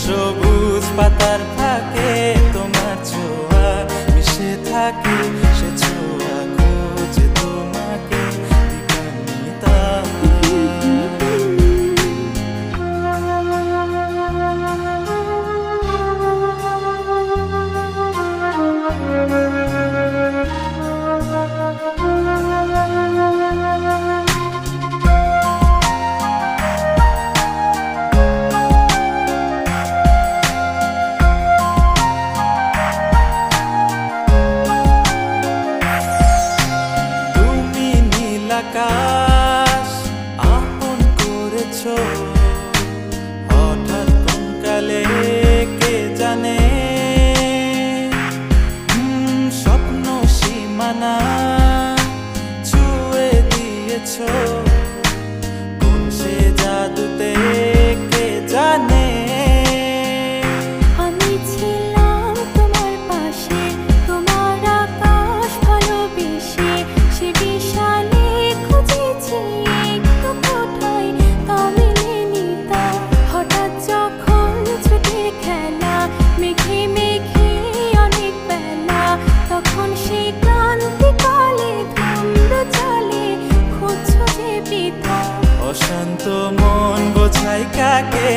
সবুজ পাতার ফাঁকে তোমার ছোঁয়া মিশে থাকে, সে ছোঁয়া খোঁজে তোমাকে দিবানিতা। আকাশ আপন করেছো হঠাৎ কোন কালে কে জানে, স্বপ্ন সীমানা ছুঁয়ে দিয়েছো কোন সে জাদুতে কে জানে। আমি ছিলাম তোমার পাশে, তোমার আকাশ ভালোবেসে, সে বিশাল হঠাৎ যখন ছুটে খেলা মেঘে মেঘে অনেক বেলা, তখন সেই ক্লান্তিকালে ধূম্র চলে খুঁজছো যে পিতা। অশান্ত মন বোঝাই কাকে